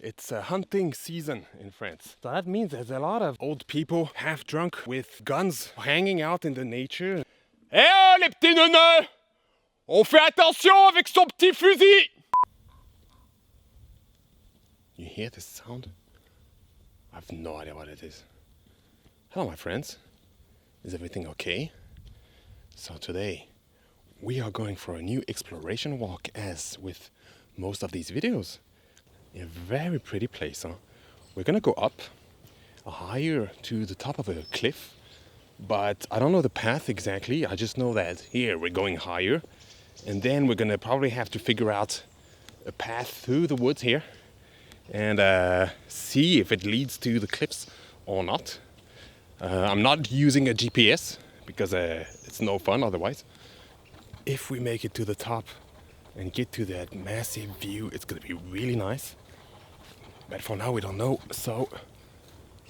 It's hunting season in France. So that means there's a lot of old people, half drunk, with guns, hanging out in the nature. Eh oh, les petits neuneux! On fait attention avec son petit fusil! You hear this sound? I have no idea what it is. Hello, my friends. Is everything okay? So today, we are going for a new exploration walk, as with most of these videos. A very pretty place, huh? We're gonna go up higher to the top of a cliff, but I don't know the path exactly. I just know that here we're going higher, and then we're gonna probably have to figure out a path through the woods here and see if it leads to the cliffs or not. I'm not using a GPS because it's no fun otherwise. If we make it to the top and get to that massive view, it's gonna be really nice. But for now we don't know, so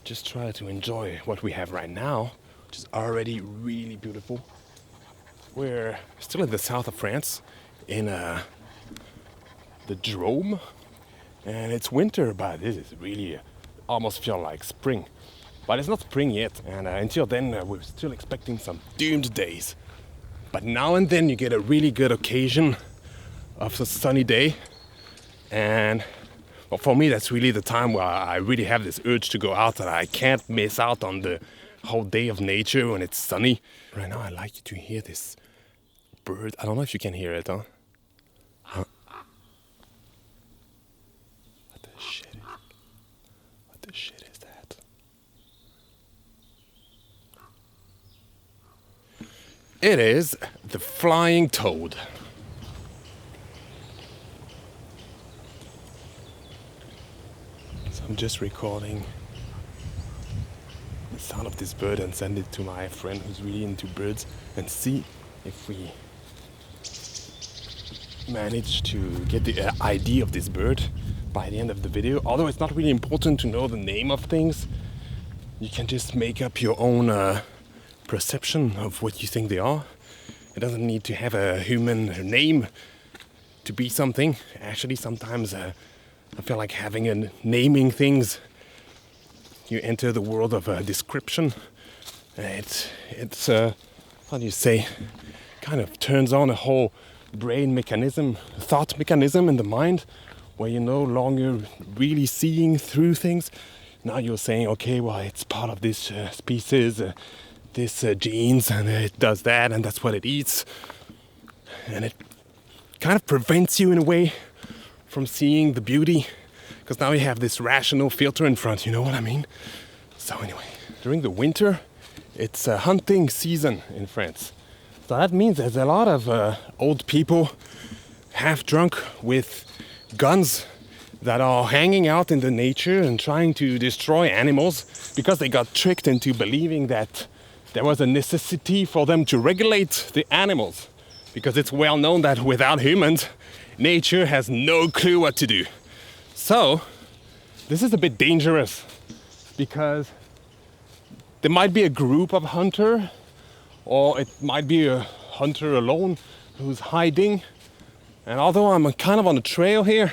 just try to enjoy what we have right now, which is already really beautiful. We're still in the south of France, in the Drôme, and it's winter, but this is really almost feel like spring. But it's not spring yet, and until then we're still expecting some doomed days. But now and then you get a really good occasion of a sunny day, and well, for me that's really the time where I really have this urge to go out, and I can't miss out on the whole day of nature when it's sunny. Right now I'd like you to hear this bird. I don't know if you can hear it, huh? What the shit is that? It is the flying toad. I'm just recording the sound of this bird and send it to my friend who's really into birds, and see if we manage to get the idea of this bird by the end of the video. Although it's not really important to know the name of things, you can just make up your own perception of what you think they are. It doesn't need to have a human name to be something. Actually, sometimes I feel like having a naming things, you enter the world of a description. It's how do you say, kind of turns on a whole brain mechanism, thought mechanism in the mind, where you're no longer really seeing through things. Now you're saying, okay, well, it's part of this species, this genes, and it does that, and that's what it eats. And it kind of prevents you in a way from seeing the beauty, because now you have this rational filter in front, you know what I mean? So anyway, during the winter, it's hunting season in France. So that means there's a lot of old people, half drunk, with guns, that are hanging out in the nature and trying to destroy animals because they got tricked into believing that there was a necessity for them to regulate the animals, because it's well known that without humans, nature has no clue what to do. So this is a bit dangerous, because there might be a group of hunters, or it might be a hunter alone who's hiding. And although I'm kind of on a trail here,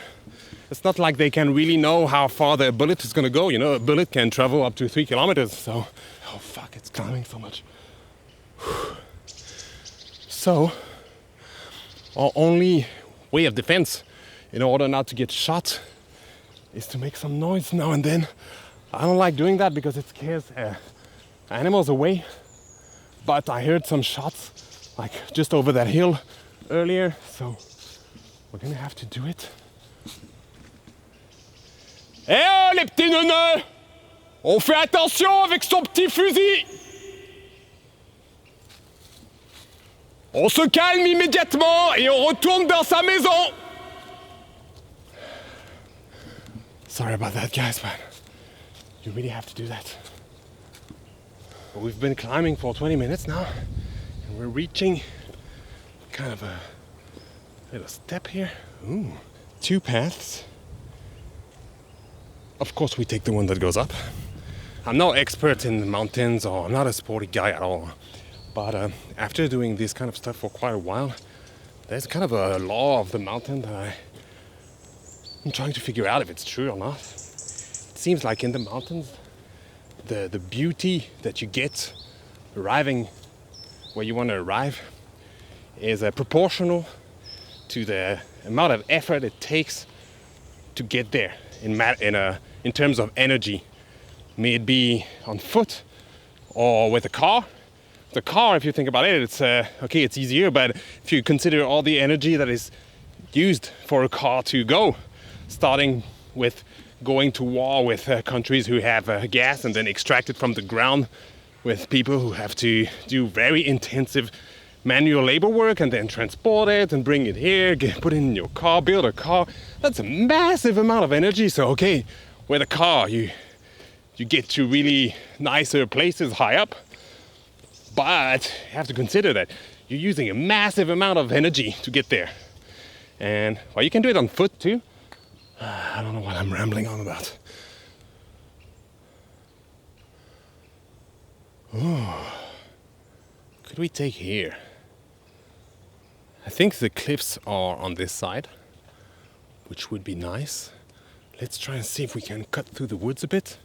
it's not like they can really know how far their bullet is going to go. You know, a bullet can travel up to 3 kilometers. So, oh fuck, it's climbing so much. So, our only way of defense, in order not to get shot, is to make some noise now and then. I don't like doing that because it scares animals away. But I heard some shots, like just over that hill earlier, so we're gonna have to do it. Eh oh, les petits neuneux! On fait attention avec son petit fusil! On se calme immédiatement et on retourne dans sa maison! Sorry about that, guys, but you really have to do that. We've been climbing for 20 minutes now, and we're reaching kind of a little step here. Ooh, 2 paths. Of course, we take the one that goes up. I'm no expert in the mountains, or I'm not a sporty guy at all. But after doing this kind of stuff for quite a while, there's kind of a law of the mountain that I I'm trying to figure out if it's true or not. It seems like in the mountains, the beauty that you get arriving where you want to arrive is proportional to the amount of effort it takes to get there in terms of energy. May it be on foot or with a car. The car, if you think about it, it's okay, it's easier, but if you consider all the energy that is used for a car to go, starting with going to war with countries who have gas and then extract it from the ground, with people who have to do very intensive manual labor work and then transport it and bring it here, put it in your car, build a car. That's a massive amount of energy. So okay, with a car you get to really nicer places high up, but you have to consider that you're using a massive amount of energy to get there. And well, you can do it on foot too. I don't know what I'm rambling on about. Oh, could we take here? I think the cliffs are on this side, which would be nice. Let's try and see if we can cut through the woods a bit.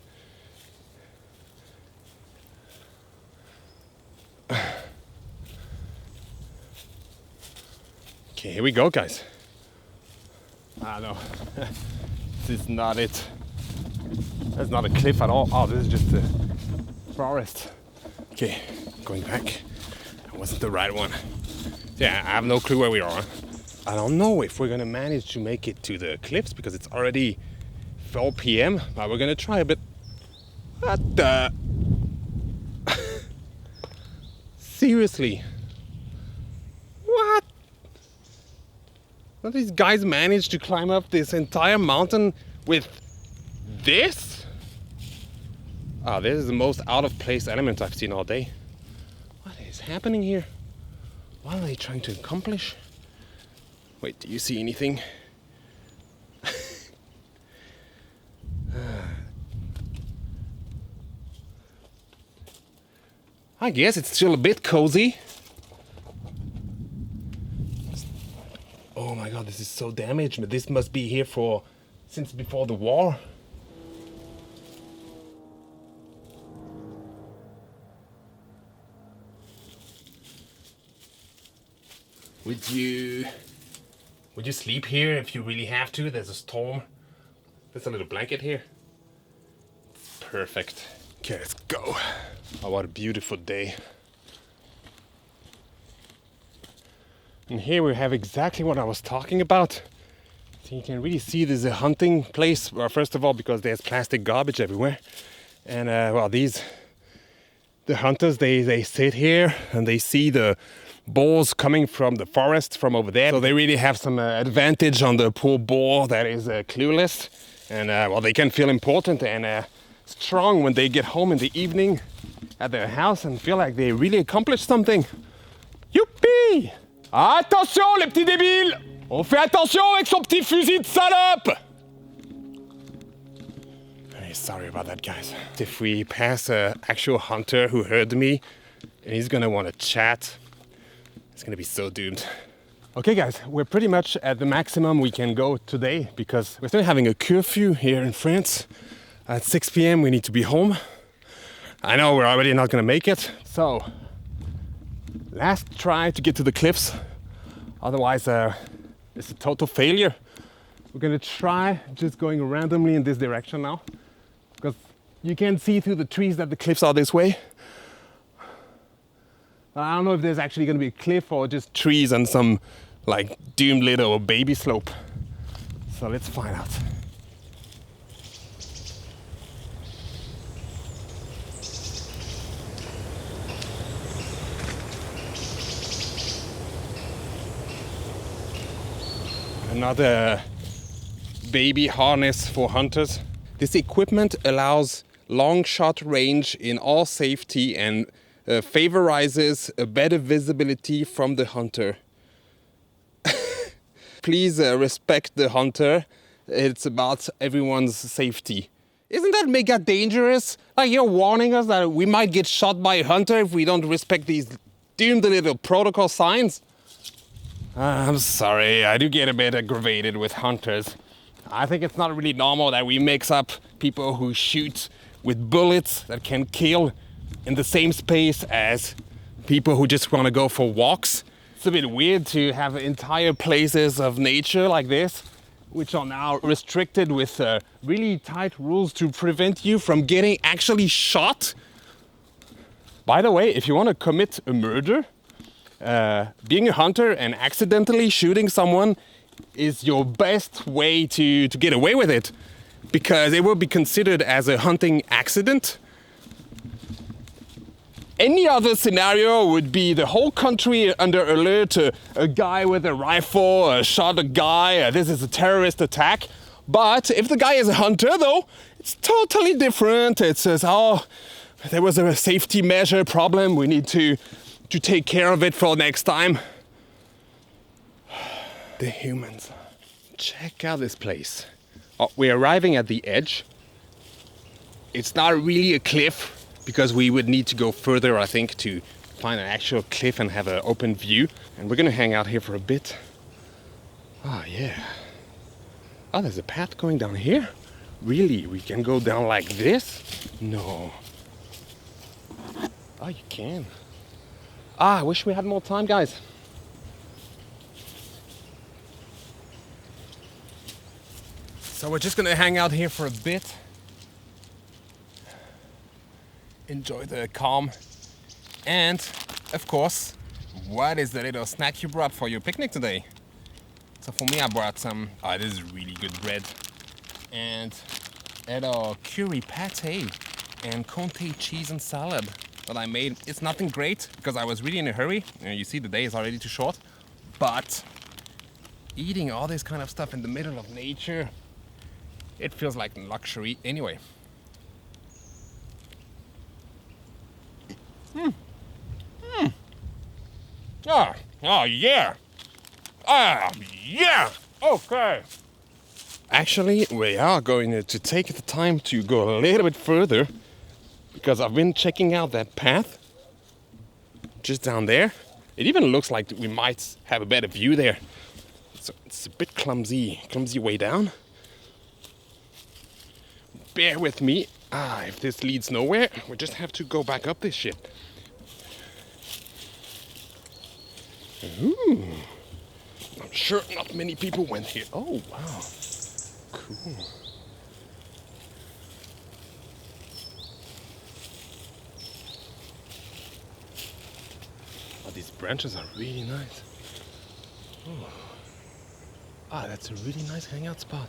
Okay, here we go, guys. Ah, no. This is not it. That's not a cliff at all. Oh, this is just a forest. Okay, going back. That wasn't the right one. Yeah, I have no clue where we are. I don't know if we're gonna manage to make it to the cliffs because it's already 4 p.m. But we're gonna try a bit. What the? Seriously? What? How these guys managed to climb up this entire mountain with this? Oh, this is the most out of place element I've seen all day. What is happening here? What are they trying to accomplish? Wait, do you see anything? I guess it's still a bit cozy. Oh my god, this is so damaged, but this must be here since before the war. Would you sleep here if you really have to? There's a storm. There's a little blanket here. It's perfect. Okay, let's go. Oh, what a beautiful day. And here we have exactly what I was talking about. So you can really see there's a hunting place. Well, first of all, because there's plastic garbage everywhere. And well, the hunters, they sit here and they see the boars coming from the forest from over there. So they really have some advantage on the poor boar that is clueless. And well, they can feel important and strong when they get home in the evening at their house and feel like they really accomplished something. Youpi! Attention les petits débiles! On fait attention avec son petit fusil de salope! Very sorry about that, guys. If we pass an actual hunter who heard me and he's gonna want to chat, it's gonna be so doomed. Okay guys, we're pretty much at the maximum we can go today because we're still having a curfew here in France. At 6 p.m. we need to be home. I know we're already not gonna make it. So, last try to get to the cliffs. Otherwise, it's a total failure. We're gonna try just going randomly in this direction now. Because you can see through the trees that the cliffs are this way. I don't know if there's actually gonna be a cliff or just trees and some like doomed little baby slope. So let's find out. Another baby harness for hunters. This equipment allows long shot range in all safety and favorizes a better visibility from the hunter. Please respect the hunter. It's about everyone's safety. Isn't that mega dangerous? Like you're warning us that we might get shot by a hunter if we don't respect these doomed little protocol signs? I'm sorry, I do get a bit aggravated with hunters. I think it's not really normal that we mix up people who shoot with bullets that can kill in the same space as people who just want to go for walks. It's a bit weird to have entire places of nature like this, which are now restricted with really tight rules to prevent you from getting actually shot. By the way, if you want to commit a murder, being a hunter and accidentally shooting someone is your best way to get away with it, because it will be considered as a hunting accident. Any other scenario would be the whole country under alert, a guy with a rifle shot a guy, this is a terrorist attack. But if the guy is a hunter though, it's totally different. It says, oh, there was a safety measure problem, we need to take care of it for next time. The humans. Check out this place. Oh, we're arriving at the edge. It's not really a cliff, because we would need to go further, I think, to find an actual cliff and have an open view. And we're gonna hang out here for a bit. Oh yeah. Oh, there's a path going down here? Really? We can go down like this? No. Oh, you can. Ah, I wish we had more time, guys. So we're just gonna hang out here for a bit. Enjoy the calm. And, of course, what is the little snack you brought for your picnic today? So for me, I brought some, oh, this is really good bread. And a little curry pate and Comté cheese and salad that I made. It's nothing great, because I was really in a hurry. You see, the day is already too short. But eating all this kind of stuff in the middle of nature, it feels like luxury anyway. Oh yeah! Ah, yeah! Okay. Actually, we are going to take the time to go a little bit further, because I've been checking out that path just down there. It even looks like we might have a better view there. So it's a bit clumsy way down. Bear with me. If this leads nowhere, we just have to go back up this shit. Ooh. I'm sure not many people went here. Oh, wow. Cool. Oh, these branches are really nice. Oh. Ah, that's a really nice hangout spot.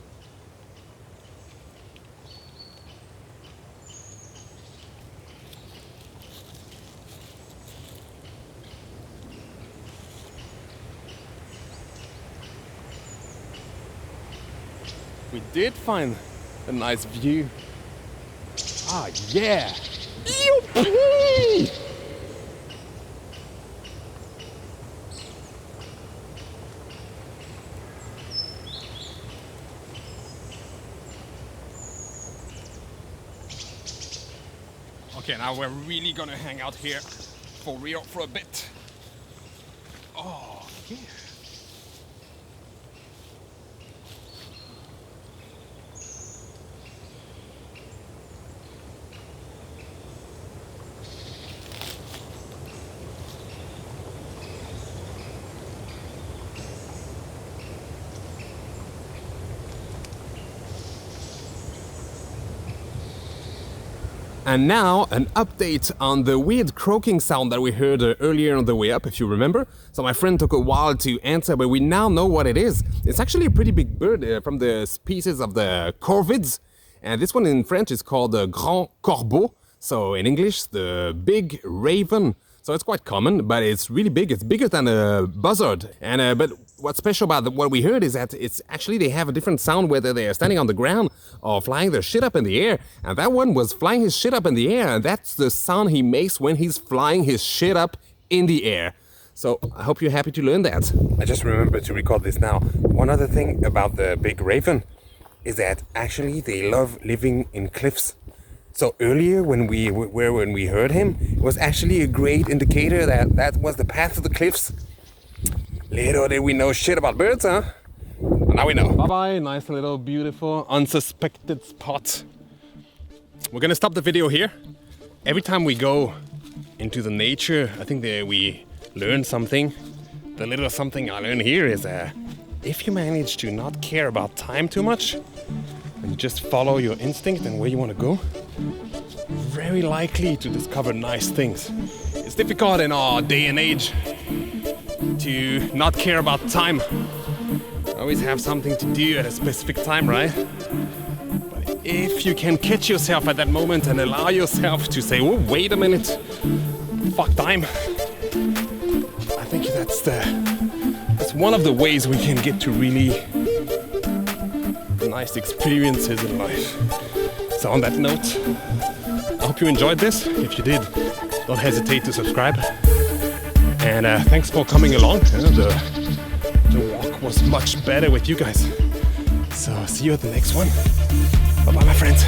We did find a nice view. Ah, yeah! Yippee! Okay, now we're really gonna hang out here for real for a bit. Oh, yeah. And now, an update on the weird croaking sound that we heard earlier on the way up, if you remember. So my friend took a while to answer, but we now know what it is. It's actually a pretty big bird from the species of the corvids. And this one in French is called the grand corbeau. So in English, the big raven. So it's quite common, but it's really big. It's bigger than a buzzard. And but what's special about what we heard is that it's actually they have a different sound whether they are standing on the ground or flying their shit up in the air. And that one was flying his shit up in the air, and that's the sound he makes when he's flying his shit up in the air. So I hope you're happy to learn that. I just remembered to record this now. One other thing about the big raven is that actually they love living in cliffs. So earlier when we heard him, it was actually a great indicator that was the path to the cliffs. Little did we know shit about birds, huh? Now we know. Bye-bye, nice little beautiful unsuspected spot. We're gonna stop the video here. Every time we go into the nature, I think that we learn something. The little something I learned here is if you manage to not care about time too much and just follow your instinct and where you want to go, very likely to discover nice things. It's difficult in our day and age to not care about time. Always have something to do at a specific time, right? But if you can catch yourself at that moment and allow yourself to say, oh, wait a minute, fuck time. I think that's one of the ways we can get to really nice experiences in life. So on that note, I hope you enjoyed this. If you did, don't hesitate to subscribe. And thanks for coming along. The walk was much better with you guys. So see you at the next one. Bye-bye, my friends.